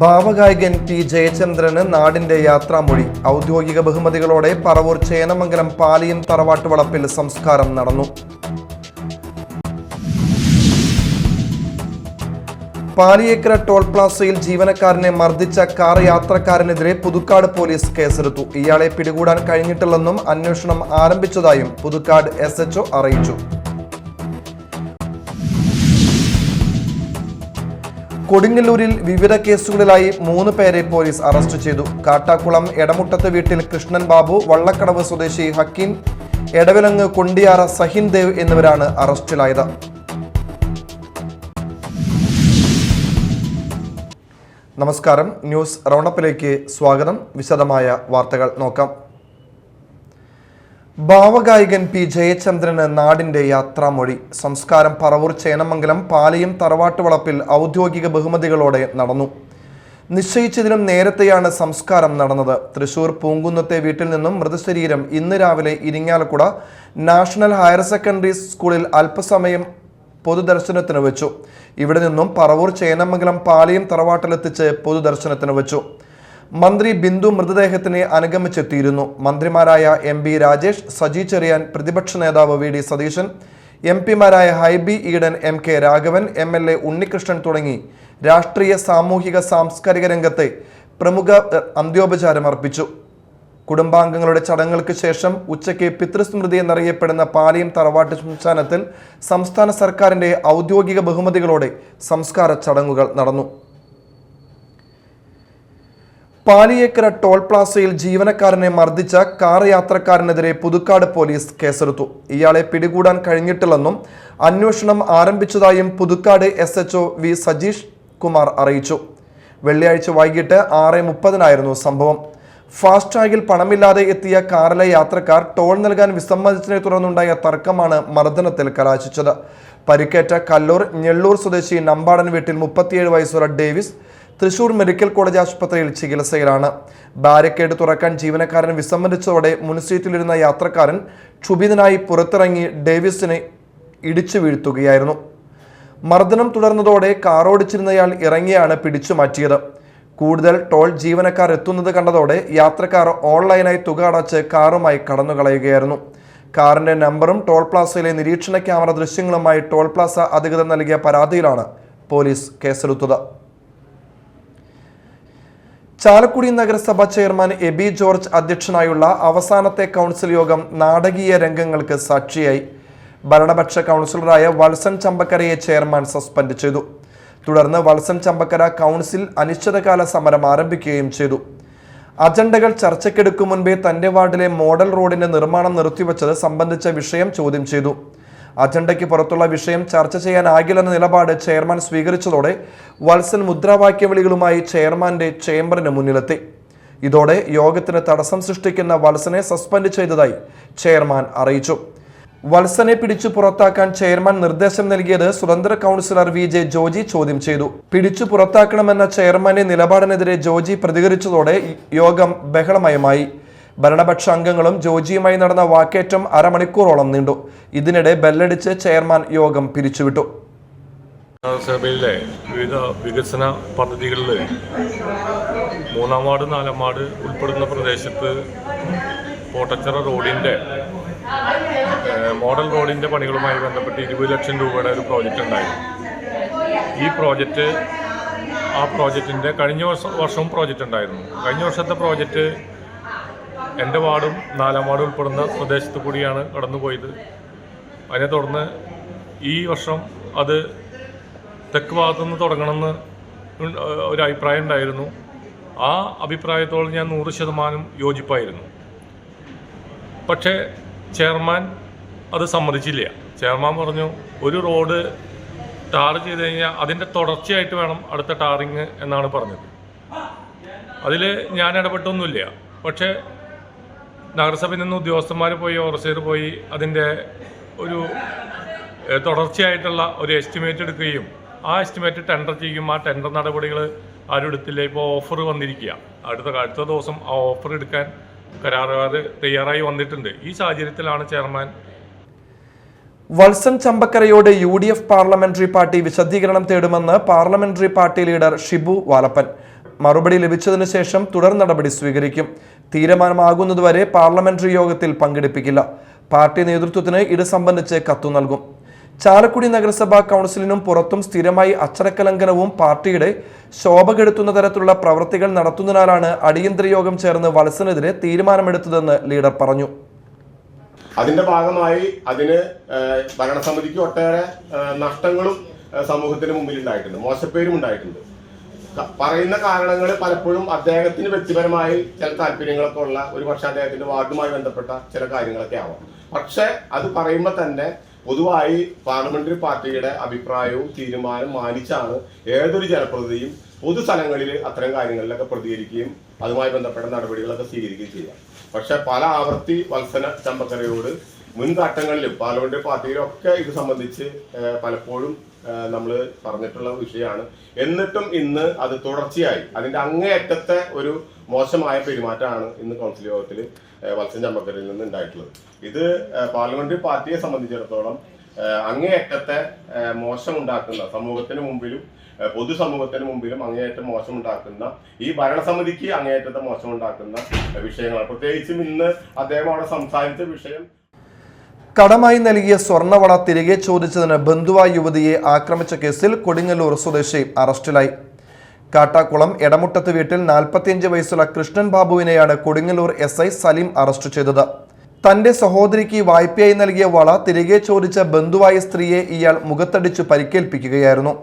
ഭാവഗായകൻ P ജയചന്ദ്രന് നാടിന്റെ യാത്രാമൊഴി. ഔദ്യോഗിക ബഹുമതികളോടെ പറവൂർ ചേന്നമംഗലം പാലിയം തറവാട്ട് വളപ്പിൽ സംസ്കാരം നടന്നു. പാലിയേക്കര ടോൾ പ്ലാസയിൽ ജീവനക്കാരനെ മർദ്ദിച്ച കാർ യാത്രക്കാരനെതിരെ പുതുക്കാട് പോലീസ് കേസെടുത്തു. ഇയാളെ പിടികൂടാൻ കഴിഞ്ഞിട്ടില്ലെന്നും അന്വേഷണം ആരംഭിച്ചതായും പുതുക്കാട് SHO അറിയിച്ചു. കൊടുങ്ങല്ലൂരിൽ വിവിധ കേസുകളിലായി 3 പേരെ പോലീസ് അറസ്റ്റ് ചെയ്തു. കാട്ടാക്കുളം എടമുട്ടത്ത് വീട്ടിൽ കൃഷ്ണൻ ബാബു, വള്ളക്കടവ് സ്വദേശി ഹക്കീം, എടവിലങ്ങ് കൊണ്ടിയാറ സഹിൻ ദേവ് എന്നിവരാണ് അറസ്റ്റിലായത്. നമസ്കാരം, ന്യൂസ് റൗണ്ടപ്പിലേക്ക് സ്വാഗതം. വിശദമായ വാർത്തകൾ നോക്കാം. ഭാവഗായകൻ പി ജയചന്ദ്രന് നാടിന്റെ യാത്രാമൊഴി. സംസ്കാരം പറവൂർ ചേന്നമംഗലം പാലിയം തറവാട്ട് വളപ്പിൽ ഔദ്യോഗിക ബഹുമതികളോടെ നടന്നു. നിശ്ചയിച്ചതിനും നേരത്തെയാണ് സംസ്കാരം നടന്നത്. തൃശൂർ പൂങ്കുന്നത്തെ വീട്ടിൽ നിന്നും മൃതശരീരം ഇന്ന് രാവിലെ ഇരിങ്ങാലക്കുട നാഷണൽ ഹയർ സെക്കൻഡറി സ്കൂളിൽ അല്പസമയം പൊതുദർശനത്തിന് വെച്ചു. ഇവിടെ നിന്നും പറവൂർ ചേന്നമംഗലം പാലിയം തറവാട്ടിലെത്തിച്ച് പൊതുദർശനത്തിന് വെച്ചു. മന്ത്രി ബിന്ദു മൃതദേഹത്തിനെ അനുഗമിച്ചെത്തിയിരുന്നു. മന്ത്രിമാരായ MP രാജേഷ്, സജി ചെറിയാൻ, പ്രതിപക്ഷ നേതാവ് VD സതീശൻ, MP മാരായ ഹൈബി ഈഡൻ, MK രാഘവൻ, MLA ഉണ്ണികൃഷ്ണൻ തുടങ്ങി രാഷ്ട്രീയ, സാമൂഹിക, സാംസ്കാരിക രംഗത്തെ പ്രമുഖ അന്ത്യോപചാരം അർപ്പിച്ചു. കുടുംബാംഗങ്ങളുടെ ചടങ്ങുകൾക്ക് ശേഷം ഉച്ചയ്ക്ക് പിതൃസ്മൃതി എന്നറിയപ്പെടുന്ന പാലിയം തറവാട്ട് ശ്മശാനത്തിൽ സംസ്ഥാന സർക്കാരിന്റെ ഔദ്യോഗിക ബഹുമതികളോടെ സംസ്കാര ചടങ്ങുകൾ നടന്നു. പാലിയേക്കര ടോൾ പ്ലാസയിൽ ജീവനക്കാരനെ മർദ്ദിച്ച കാർ യാത്രക്കാരനെതിരെ പുതുക്കാട് പോലീസ് കേസെടുത്തു. ഇയാളെ പിടികൂടാൻ കഴിഞ്ഞിട്ടില്ലെന്നും അന്വേഷണം ആരംഭിച്ചതായും പുതുക്കാട് SHO V സജീഷ് കുമാർ അറിയിച്ചു. വെള്ളിയാഴ്ച വൈകിട്ട് 6:30 സംഭവം. ഫാസ്ടാഗിൽ പണമില്ലാതെ എത്തിയ കാറിലെ യാത്രക്കാർ ടോൾ നൽകാൻ വിസമ്മതിച്ചതിനെ തുടർന്നുണ്ടായ തർക്കമാണ് മർദ്ദനത്തിൽ കലാശിച്ചത്. പരിക്കേറ്റ കല്ലൂർ ഞെള്ളൂർ സ്വദേശി നമ്പാടൻ വീട്ടിൽ 37 വയസ്സുള്ള ഡേവിസ് തൃശൂർ മെഡിക്കൽ കോളേജ് ആശുപത്രിയിൽ ചികിത്സയിലാണ്. ബാരിക്കേഡ് തുറക്കാൻ ജീവനക്കാരൻ വിസമ്മതിച്ചതോടെ മുൻസീറ്റിലിരുന്ന യാത്രക്കാരൻ ക്ഷുഭിതനായി പുറത്തിറങ്ങി ഡേവിസിനെ ഇടിച്ചു വീഴ്ത്തുകയായിരുന്നു. മർദ്ദനം തുടർന്നതോടെ കാറോടിച്ചിരുന്നയാൾ ഇറങ്ങിയാണ് പിടിച്ചു മാറ്റിയത്. കൂടുതൽ ടോൾ ജീവനക്കാർ എത്തുന്നത് കണ്ടതോടെ യാത്രക്കാർ ഓൺലൈനായി തുക അടച്ച് കാറുമായി കടന്നുകളയുകയായിരുന്നു. കാറിന്റെ നമ്പറും ടോൾ പ്ലാസയിലെ നിരീക്ഷണ ക്യാമറ ദൃശ്യങ്ങളുമായി ടോൾ പ്ലാസ അധികൃതർ നൽകിയ പരാതിയിലാണ് പോലീസ് കേസെടുത്തത്. ചാലക്കുടി നഗരസഭ ചെയർമാൻ എബി ജോർജ് അധ്യക്ഷനായുള്ള അവസാനത്തെ കൗൺസിൽ യോഗം നാടകീയ രംഗങ്ങൾക്ക് സാക്ഷിയായി. ഭരണപക്ഷ കൗൺസിലറായ വത്സൻ ചമ്പക്കരയെ ചെയർമാൻ സസ്പെൻഡ് ചെയ്തു. തുടർന്ന് വത്സൻ ചമ്പക്കര കൗൺസിൽ അനിശ്ചിതകാല സമരം ആരംഭിക്കുകയും ചെയ്തു. അജണ്ടകൾ ചർച്ചയ്ക്കെടുക്കും മുൻപേ തന്റെ വാർഡിലെ മോഡൽ റോഡിന്റെ നിർമ്മാണം നിർത്തിവെച്ചത് സംബന്ധിച്ച വിഷയം ചോദ്യം ചെയ്തു. അജണ്ടയ്ക്ക് പുറത്തുള്ള വിഷയം ചർച്ച ചെയ്യാനാകില്ലെന്ന നിലപാട് ചെയർമാൻ സ്വീകരിച്ചതോടെ വത്സൻ മുദ്രാവാക്യ വിളികളുമായി ചെയർമാന്റെ ചേംബറിന് മുന്നിലെത്തി. ഇതോടെ യോഗത്തിന് തടസ്സം സൃഷ്ടിക്കുന്ന വത്സനെ സസ്പെൻഡ് ചെയ്തതായി ചെയർമാൻ അറിയിച്ചു. വത്സനെ പിടിച്ചു പുറത്താക്കാൻ ചെയർമാൻ നിർദ്ദേശം നൽകിയത് സ്വതന്ത്ര കൗൺസിലർ VJ ജോജി ചോദ്യം ചെയ്തു. പിടിച്ചു പുറത്താക്കണമെന്ന ചെയർമാന്റെ നിലപാടിനെതിരെ ജോജി പ്രതികരിച്ചതോടെ യോഗം ബഹളമയമായി. ഭരണപക്ഷ അംഗങ്ങളും ജോജിയുമായി നടന്ന വാക്കേറ്റം അരമണിക്കൂറോളം നീണ്ടു. ഇതിനിടെ ബെല്ലടിച്ച് ചെയർമാൻ യോഗം പിരിച്ചുവിട്ടു. നഗരസഭയിലെ വിവിധ വികസന പദ്ധതികളിൽ 3-ാം വാർഡ് 4-ാം വാർഡ് ഉൾപ്പെടുന്ന പ്രദേശത്ത് കോട്ടച്ചിറ റോഡിൻ്റെ മോഡൽ റോഡിൻ്റെ പണികളുമായി ബന്ധപ്പെട്ട് 20 ലക്ഷം രൂപയുടെ ഒരു പ്രോജക്റ്റ് ഉണ്ടായിരുന്നു. ഈ പ്രോജക്റ്റിൻ്റെ കഴിഞ്ഞ വർഷവും പ്രോജക്റ്റ് ഉണ്ടായിരുന്നു. കഴിഞ്ഞ വർഷത്തെ പ്രോജക്റ്റ് എൻ്റെ വാർഡും 4-ാം വാർഡ് ഉൾപ്പെടുന്ന പ്രദേശത്ത് കൂടിയാണ് കടന്നുപോയത്. അതിനെ തുടർന്ന് ഈ വർഷം അത് തെക്ക് ഭാഗത്തുനിന്ന് തുടങ്ങണമെന്ന് ഒരു അഭിപ്രായം ഉണ്ടായിരുന്നു. ആ അഭിപ്രായത്തോട് ഞാൻ 100% യോജിപ്പായിരുന്നു. പക്ഷേ ചെയർമാൻ അത് സമ്മതിച്ചില്ല. ചെയർമാൻ പറഞ്ഞു, ഒരു റോഡ് ടാർ ചെയ്ത് കഴിഞ്ഞാൽ അതിൻ്റെ തുടർച്ചയായിട്ട് വേണം അടുത്ത ടാറിങ് എന്നാണ് പറഞ്ഞത്. അതിൽ ഞാൻ ഇടപെട്ടൊന്നുമില്ല. പക്ഷേ നഗരസഭയിൽ നിന്ന് ഉദ്യോഗസ്ഥന്മാർ പോയി, ഓവർസീർ പോയി അതിൻ്റെ ഒരു തുടർച്ചയായിട്ടുള്ള ഒരു എസ്റ്റിമേറ്റ് എടുക്കുകയും ആ എസ്റ്റിമേറ്റ് ടെൻഡർ ചെയ്യും. ആ ടെൻഡർ നടപടികൾ ആരും എടുത്തില്ല. ഇപ്പോൾ ഓഫർ വന്നിരിക്കുക. അടുത്ത ദിവസം ആ ഓഫർ എടുക്കാൻ കരാറുകാർ തയ്യാറായി വന്നിട്ടുണ്ട്. ഈ സാഹചര്യത്തിലാണ് ചെയർമാൻ വത്സൻ ചമ്പക്കരയോട് UDF പാർലമെന്ററി പാർട്ടി വിശദീകരണം തേടുമെന്ന് parliamentary party leader Shibu Valappan. മറുപടി ലഭിച്ചതിനു ശേഷം തുടർ നടപടി സ്വീകരിക്കും. തീരുമാനമാകുന്നതുവരെ പാർലമെന്ററി യോഗത്തിൽ പങ്കെടുപ്പിക്കില്ല. പാർട്ടി നേതൃത്വത്തിന് ഇത് സംബന്ധിച്ച് കത്തു നൽകും. ചാലക്കുടി നഗരസഭാ കൗൺസിലിനും പുറത്തും സ്ഥിരമായി അച്ചടക്കലംഘനവും പാർട്ടിയുടെ ശോഭ കെടുത്തുന്ന തരത്തിലുള്ള പ്രവൃത്തികൾ നടത്തുന്നതിനാലാണ് അടിയന്തര യോഗം ചേർന്ന് വത്സനെതിരെ തീരുമാനമെടുത്തതെന്ന് ലീഡർ പറഞ്ഞു. അതിന്റെ ഭാഗമായി അതിന് ഭരണസമിതിക്ക് ഒട്ടേറെ നഷ്ടങ്ങളും സമൂഹത്തിന് മുമ്പിൽ ഉണ്ടായിട്ടുണ്ട്, മോശപ്പേരും ഉണ്ടായിട്ടുണ്ട്. പറയുന്ന കാരണങ്ങൾ പലപ്പോഴും അദ്ദേഹത്തിന് വ്യക്തിപരമായി ചില താല്പര്യങ്ങളൊക്കെ ഉള്ള, ഒരു പക്ഷേ അദ്ദേഹത്തിന്റെ വാർഡുമായി ബന്ധപ്പെട്ട ചില കാര്യങ്ങളൊക്കെ ആവാം. പക്ഷെ അത് പറയുമ്പോൾ തന്നെ പൊതുവായി പാർലമെന്ററി പാർട്ടിയുടെ അഭിപ്രായവും തീരുമാനം മാനിച്ചാണ് ഏതൊരു ജനപ്രതിനിധിയും പൊതുസ്ഥലങ്ങളിൽ അത്തരം കാര്യങ്ങളിലൊക്കെ പ്രതികരിക്കുകയും അതുമായി ബന്ധപ്പെട്ട നടപടികളൊക്കെ സ്വീകരിക്കുകയും ചെയ്യാം. പക്ഷെ പല ആവർത്തി വത്സന ചമ്പക്കരയോട് മുൻഘട്ടങ്ങളിലും പാർലമെന്ററി പാർട്ടിയിലൊക്കെ ഇത് സംബന്ധിച്ച് പലപ്പോഴും നമ്മൾ പറഞ്ഞിട്ടുള്ള വിഷയമാണ്. എന്നിട്ടും ഇന്ന് അത് തുടർച്ചയായി അതിന്റെ അങ്ങേയറ്റത്തെ ഒരു മോശമായ പെരുമാറ്റമാണ് ഇന്ന് കൗൺസിൽ യോഗത്തിൽ വത്സൻ ചമ്പക്കരയിൽ നിന്ന് ഉണ്ടായിട്ടുള്ളത്. ഇത് പാർലമെന്ററി പാർട്ടിയെ സംബന്ധിച്ചിടത്തോളം അങ്ങേയറ്റത്തെ മോശമുണ്ടാക്കുന്ന, സമൂഹത്തിന് മുമ്പിലും പൊതുസമൂഹത്തിന് മുമ്പിലും അങ്ങേയറ്റം മോശമുണ്ടാക്കുന്ന, ഈ ഭരണസമിതിക്ക് അങ്ങേയറ്റത്തെ മോശമുണ്ടാക്കുന്ന വിഷയങ്ങളാണ്. പ്രത്യേകിച്ചും ഇന്ന് അദ്ദേഹം അവിടെ സംസാരിച്ച വിഷയം, കടമായി നൽകിയ സ്വർണ്ണവള തിരികെ ചോദിച്ചതിന് ബന്ധുവായ യുവതിയെ ആക്രമിച്ച കേസിൽ കൊടുങ്ങല്ലൂർ സ്വദേശി അറസ്റ്റിലായി. കാട്ടാക്കുളം എടമുട്ടത്ത് വീട്ടിൽ 45 വയസ്സുള്ള കൃഷ്ണൻ ബാബുവിനെയാണ് കൊടുങ്ങല്ലൂർ SI സലീം അറസ്റ്റ് ചെയ്തത്. തന്റെ സഹോദരിക്ക് വായ്പയായി നൽകിയ വള തിരികെ ചോദിച്ച ബന്ധുവായ സ്ത്രീയെ ഇയാൾ മുഖത്തടിച്ചു പരിക്കേൽപ്പിക്കുകയായിരുന്നു.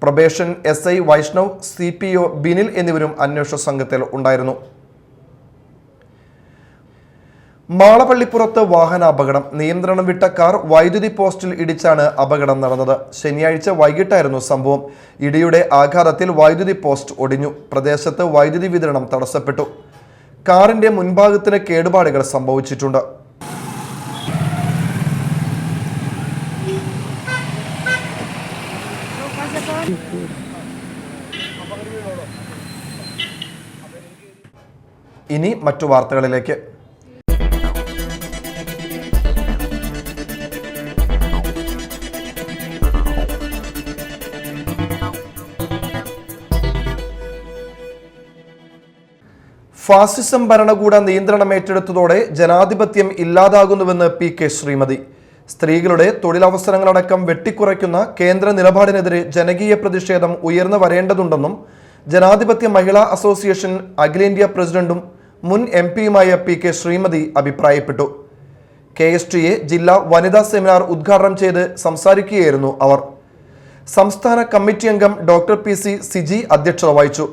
Probation SI Vaishnav, CPO Binil എന്നിവരും അന്വേഷണ സംഘത്തിൽ ഉണ്ടായിരുന്നു. മാളപ്പള്ളിപ്പുറത്ത് വാഹനാപകടം. നിയന്ത്രണം വിട്ട കാർ വൈദ്യുതി പോസ്റ്റിൽ ഇടിച്ചാണ് അപകടം നടന്നത്. ശനിയാഴ്ച വൈകിട്ടായിരുന്നു സംഭവം. ഇടിയുടെ ആഘാതത്തിൽ വൈദ്യുതി പോസ്റ്റ് ഒടിഞ്ഞു. പ്രദേശത്ത് വൈദ്യുതി വിതരണം തടസ്സപ്പെട്ടു. കാറിന്റെ മുൻഭാഗത്തിന് കേടുപാടുകൾ സംഭവിച്ചിട്ടുണ്ട്. ഇനി മറ്റു വാർത്തകളിലേക്ക്. ഫാസിസം ഭരണകൂട നിയന്ത്രണം ഏറ്റെടുത്തതോടെ ജനാധിപത്യം ഇല്ലാതാകുന്നുവെന്ന് PK ശ്രീമതി. സ്ത്രീകളുടെ തൊഴിലവസരങ്ങളടക്കം വെട്ടിക്കുറയ്ക്കുന്ന കേന്ദ്ര നിലപാടിനെതിരെ ജനകീയ പ്രതിഷേധം ഉയർന്നു വരേണ്ടതുണ്ടെന്നും ജനാധിപത്യ മഹിളാ അസോസിയേഷൻ അഖിലേന്ത്യാ പ്രസിഡന്റും മുൻ MP-യുമായ PK ശ്രീമതി അഭിപ്രായപ്പെട്ടു. KSTA ജില്ലാ വനിതാ സെമിനാർ ഉദ്ഘാടനം ചെയ്ത് സംസാരിക്കുകയായിരുന്നു അവർ. സംസ്ഥാന കമ്മിറ്റി അംഗം ഡോക്ടർ PC സിജി അധ്യക്ഷത വഹിച്ചു.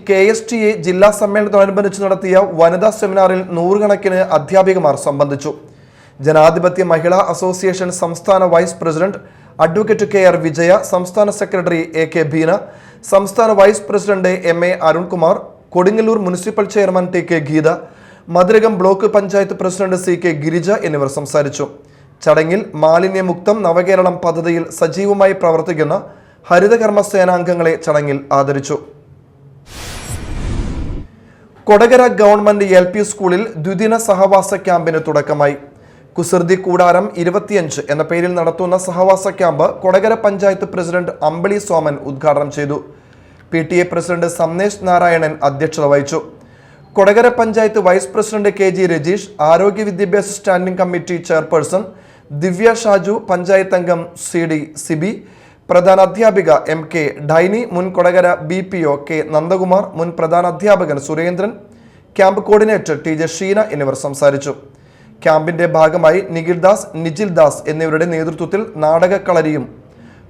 KSTA ജില്ലാ സമ്മേളനത്തോടനുബന്ധിച്ച് നടത്തിയ വനിതാ സെമിനാറിൽ നൂറുകണക്കിന് അധ്യാപികമാർ സംബന്ധിച്ചു. ജനാധിപത്യ മഹിളാ അസോസിയേഷൻ സംസ്ഥാന vice president advocate KR Vijaya, സംസ്ഥാന സെക്രട്ടറി AK ബീന, സംസ്ഥാന vice president MA Arunkumar, Kodungallur municipal chairman TK Geetha, Madhurakam block panchayat president CK Girija എന്നിവർ സംസാരിച്ചു. ചടങ്ങിൽ മാലിന്യമുക്തം നവകേരളം പദ്ധതിയിൽ സജീവമായി പ്രവർത്തിക്കുന്ന ഹരിതകർമ്മ സേനാംഗങ്ങളെ ചടങ്ങിൽ ആദരിച്ചു. കൊടകര ഗവൺമെന്റ് LP സ്കൂളിൽ ദ്വിദിന സഹവാസ ക്യാമ്പിന് തുടക്കമായി. കുസൃതി കൂടാരം 25 എന്ന പേരിൽ നടത്തുന്ന സഹവാസ ക്യാമ്പ് കൊടകര പഞ്ചായത്ത് പ്രസിഡന്റ് അമ്പിളി സോമൻ ഉദ്ഘാടനം ചെയ്തു. PTA പ്രസിഡന്റ് സംനേഷ് നാരായണൻ അധ്യക്ഷത വഹിച്ചു. Kodakara panchayat vice president KG Rajeesh, ആരോഗ്യ വിദ്യാഭ്യാസ standing committee chairperson Divya Shaju, panchayat അംഗം CD സിബി, പ്രധാന അധ്യാപിക MK ഡൈനി, മുൻ കൊടകര BPO K നന്ദകുമാർ, മുൻ പ്രധാന അധ്യാപകൻ Surendran, camp coordinator TJ Sheena എന്നിവർ സംസാരിച്ചു. ക്യാമ്പിന്റെ ഭാഗമായി നിജിൽ ദാസ് എന്നിവരുടെ നേതൃത്വത്തിൽ നാടകക്കളരിയും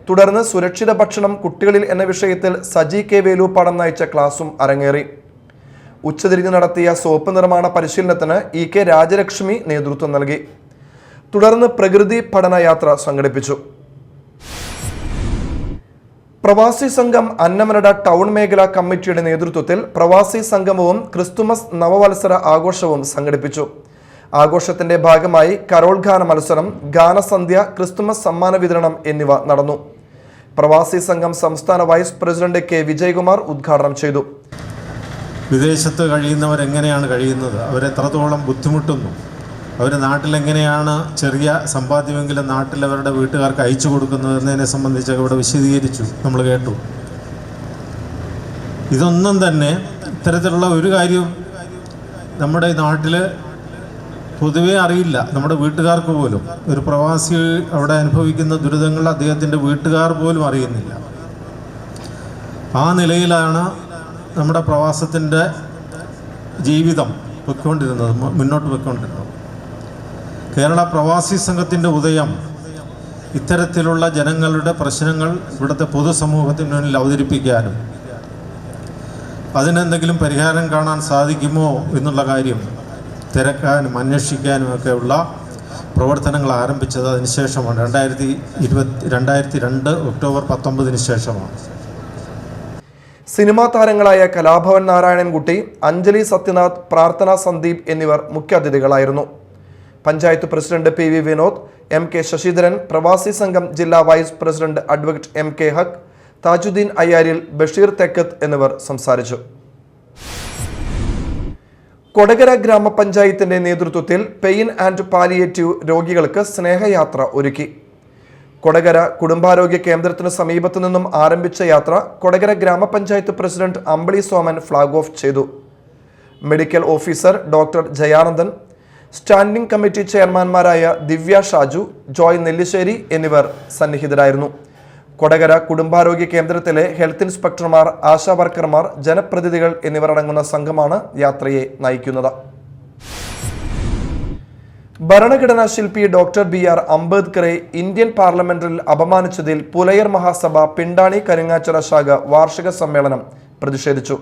തുടർന്ന് സുരക്ഷിത ഭക്ഷണം കുട്ടികളിൽ എന്ന വിഷയത്തിൽ സജി K വേലൂപ്പാടം നയിച്ച ക്ലാസും അരങ്ങേറി. ഉച്ചതിരിഞ്ഞ് നടത്തിയ സോപ്പ് നിർമ്മാണ പരിശീലനത്തിന് EK രാജലക്ഷ്മി നേതൃത്വം നൽകി. തുടർന്ന് പ്രകൃതി പഠനയാത്ര സംഘടിപ്പിച്ചു. പ്രവാസി സംഘം അന്നമനട ടൗൺ മേഖലാ കമ്മിറ്റിയുടെ നേതൃത്വത്തിൽ പ്രവാസി സംഗമവും ക്രിസ്തുമസ് നവവത്സര ആഘോഷവും സംഘടിപ്പിച്ചു. ആഘോഷത്തിന്റെ ഭാഗമായി കരോൾ ഗാന മത്സരം, ഗാനസന്ധ്യ, ക്രിസ്തുമസ് സമ്മാന വിതരണം എന്നിവ നടന്നു. പ്രവാസി സംഘം സംസ്ഥാന വൈസ് പ്രസിഡന്റ് K വിജയകുമാർ ഉദ്ഘാടനം ചെയ്തു. വിദേശത്ത് കഴിയുന്നവരെങ്ങനെയാണ് കഴിയുന്നത്, അവരെത്രത്തോളം ബുദ്ധിമുട്ടുന്നു, അവർ നാട്ടിലെങ്ങനെയാണ് ചെറിയ സമ്പാദ്യമെങ്കിലും നാട്ടിൽ അവരുടെ വീട്ടുകാർക്ക് അയച്ചു കൊടുക്കുന്നത് എന്നതിനെ സംബന്ധിച്ചൊക്കെ ഇവിടെ വിശദീകരിച്ചു, നമ്മൾ കേട്ടു. ഇതൊന്നും തന്നെ ഇത്തരത്തിലുള്ള ഒരു കാര്യവും നമ്മുടെ നാട്ടിൽ പൊതുവേ അറിയില്ല. നമ്മുടെ വീട്ടുകാർക്ക് പോലും, ഒരു പ്രവാസി അവിടെ അനുഭവിക്കുന്ന ദുരിതങ്ങൾ അദ്ദേഹത്തിൻ്റെ വീട്ടുകാർ പോലും അറിയുന്നില്ല. ആ നിലയിലാണ് നമ്മുടെ പ്രവാസത്തിൻ്റെ ജീവിതം മുന്നോട്ട് പോയിക്കൊണ്ടിരുന്നത്. കേരള പ്രവാസി സംഘത്തിൻ്റെ ഉദയം ഇത്തരത്തിലുള്ള ജനങ്ങളുടെ പ്രശ്നങ്ങൾ ഇവിടുത്തെ പൊതുസമൂഹത്തിന് മുന്നിൽ അവതരിപ്പിക്കാനും അതിനെന്തെങ്കിലും പരിഹാരം കാണാൻ സാധിക്കുമോ എന്നുള്ള കാര്യം തിരക്കാനും അന്വേഷിക്കാനും ഒക്കെയുള്ള പ്രവർത്തനങ്ങൾ ആരംഭിച്ചത് അതിനുശേഷമാണ്. 2002 ഒക്ടോബർ 19 ശേഷമാണ്. സിനിമാ താരങ്ങളായ കലാഭവൻ നാരായണൻകുട്ടി, അഞ്ജലി സത്യനാഥ്, പ്രാർത്ഥന സന്ദീപ് എന്നിവർ മുഖ്യാതിഥികളായിരുന്നു. Panchayat president PV Vinod, MK Sasidharan, Pravasi Sangham ജില്ലാ vice president advocate MK Haq, Thajudheen Ayyaril, Basheer Thekkath എന്നിവർ സംസാരിച്ചു. കൊടകര ഗ്രാമപഞ്ചായത്തിന്റെ നേതൃത്വത്തിൽ പെയിൻ ആൻഡ് പാലിയേറ്റീവ് രോഗികൾക്ക് സ്നേഹയാത്ര ഒരുക്കി. കൊടകര കുടുംബാരോഗ്യ കേന്ദ്രത്തിന് സമീപത്തു നിന്നും ആരംഭിച്ച യാത്ര Kodakara grama panchayat president Ambili Soman flag off ചെയ്തു. Medical officer doctor Jayanandan, standing committee ചെയർമാൻമാരായ ദിവ്യ ഷാജു, ജോയ് നെല്ലിശ്ശേരി എന്നിവർ സന്നിഹിതരായിരുന്നു. കൊടകര കുടുംബാരോഗ്യ കേന്ദ്രത്തിലെ ഹെൽത്ത് ഇൻസ്പെക്ടർമാർ, ആശാ വർക്കർമാർ, ജനപ്രതിനിധികൾ എന്നിവർ അടങ്ങുന്ന സംഘമാണ് യാത്രയെ നയിക്കുന്നത്. ഭരണഘടനാ ശില്പി ഡോക്ടർ BR അംബേദ്കറെ ഇന്ത്യൻ പാർലമെന്റിൽ അപമാനിച്ചതിൽ പുലയർ മഹാസഭ പിണ്ടാണി കരിങ്ങാച്ചിറ ശാഖ വാർഷിക സമ്മേളനം പ്രതിഷേധിച്ചു.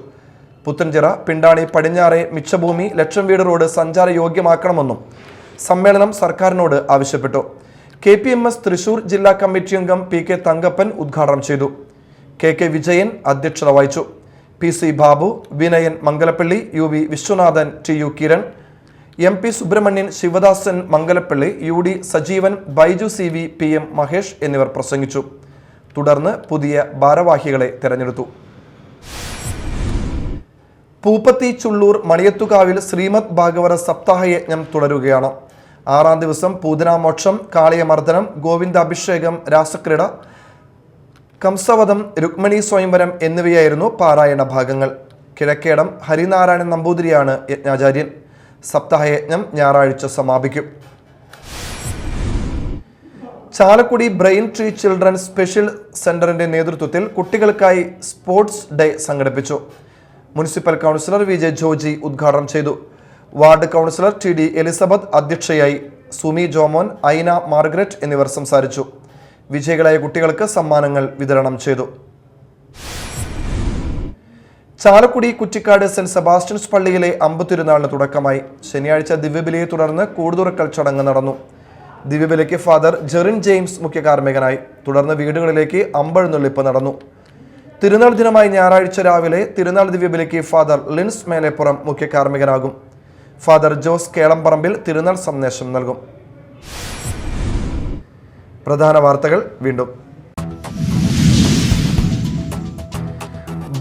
പുത്തൻചിറ, പിണ്ടാണി, പടിഞ്ഞാറെ മിച്ചഭൂമി, ലക്ഷം വീട് റോഡ് സഞ്ചാരയോഗ്യമാക്കണമെന്നും സമ്മേളനം സർക്കാരിനോട് ആവശ്യപ്പെട്ടു. KPMS തൃശൂർ ജില്ലാ കമ്മിറ്റി അംഗം PK തങ്കപ്പൻ ഉദ്ഘാടനം ചെയ്തു. KK വിജയൻ അധ്യക്ഷത വഹിച്ചു. PC Babu, Vinayan Mangalappally, UV Viswanathan, TU Kiran, MP Subramanian, Sivadasan Mangalappally, UD Sajeevan, Baiju CV, PM Mahesh എന്നിവർ പ്രസംഗിച്ചു. തുടർന്ന് പുതിയ ഭാരവാഹികളെ തെരഞ്ഞെടുത്തു. പൂപ്പത്തി ചുള്ളൂർ മണിയത്തുകാവിൽ ശ്രീമദ് ഭാഗവത സപ്താഹ യജ്ഞം തുടരുകയാണ്. 6-ാം ദിവസം പൂതനാമോക്ഷം, കാളിയമർദ്ദനം, ഗോവിന്ദാഭിഷേകം, രാസക്രീഡ, കംസവധം, രുക്മിണി സ്വയംവരം എന്നിവയായിരുന്നു പാരായണ ഭാഗങ്ങൾ. കിഴക്കേടം ഹരിനാരായണൻ നമ്പൂതിരിയാണ് യജ്ഞാചാര്യൻ. സപ്താഹയജ്ഞം ഞായറാഴ്ച സമാപിക്കും. Chalakudy brain tree children special സെന്ററിന്റെ നേതൃത്വത്തിൽ കുട്ടികൾക്കായി സ്പോർട്സ് ഡേ സംഘടിപ്പിച്ചു. മുനിസിപ്പൽ കൗൺസിലർ VJ ജോജി ഉദ്ഘാടനം ചെയ്തു. വാർഡ് കൗൺസിലർ TD എലിസബത്ത് അധ്യക്ഷയായി. സുമി ജോമോൻ, ഐന മാർഗരറ്റ് എന്നിവർ സംസാരിച്ചു. വിജയികളായ കുട്ടികൾക്ക് സമ്മാനങ്ങൾ വിതരണം ചെയ്തു. ചാലക്കുടി കുറ്റിക്കാട് സെന്റ് സെബാസ്റ്റ്യൻസ് പള്ളിയിലെ അമ്പത്തിരുന്നാളിന് തുടക്കമായി. ശനിയാഴ്ച ദിവ്യബലിയെ തുടർന്ന് കൂടുതുറക്കൽ ചടങ്ങ് നടന്നു. ദിവ്യബലിക്ക് ഫാദർ ജെറിൻ ജെയിംസ് മുഖ്യ കാർമ്മികനായി. തുടർന്ന് വീടുകളിലേക്ക് അമ്പെഴുന്നള്ളിപ്പ് നടന്നു. തിരുനാൾ ദിനമായി ഞായറാഴ്ച രാവിലെ തിരുനാൾ ദിവ്യബലിക്ക് ഫാദർ ലിൻസ് മേലെപ്പുറം മുഖ്യ കാർമ്മികനാകും. ഫാദർ ജോസ് കേളംപറമ്പിൽ തിരുനാൾ സന്ദേശം നൽകും. പ്രധാന വാർത്തകൾ വീണ്ടും.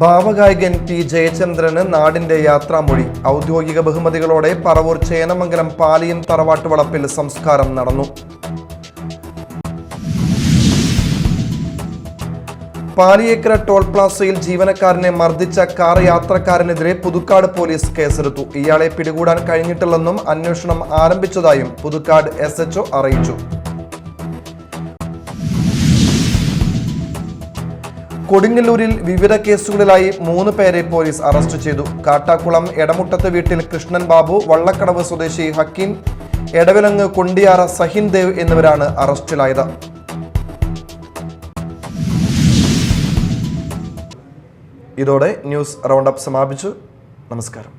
ഭാവഗായകൻ T ജയചന്ദ്രന് നാടിന്റെ യാത്രാമൊഴി. ഔദ്യോഗിക ബഹുമതികളോടെ പറവൂർ ചേനമംഗലം പാലിയൻ തറവാട്ട് വളപ്പിൽ സംസ്കാരം നടന്നു. പാലിയേക്കര ടോൾ പ്ലാസയിൽ ജീവനക്കാരനെ മർദ്ദിച്ച കാർ യാത്രക്കാരനെതിരെ പുതുക്കാട് പോലീസ് കേസെടുത്തു. ഇയാളെ പിടികൂടാൻ കഴിഞ്ഞിട്ടില്ലെന്നും അന്വേഷണം ആരംഭിച്ചതായും പുതുക്കാട് SHO അറിയിച്ചു. കൊടുങ്ങല്ലൂരിൽ വിവിധ കേസുകളിലായി 3 പേരെ പോലീസ് അറസ്റ്റ് ചെയ്തു. കാട്ടാക്കുളം എടമുട്ടത്ത് വീട്ടിൽ കൃഷ്ണൻ ബാബു, വള്ളക്കടവ് സ്വദേശി ഹക്കീം, എടവിലങ്ങ് കൊണ്ടിയാറ സഹിൻ ദേവ് എന്നിവരാണ് അറസ്റ്റിലായത്. ഇതോടെ ന്യൂസ് റൗണ്ടപ്പ് സമാപിച്ചു. നമസ്കാരം.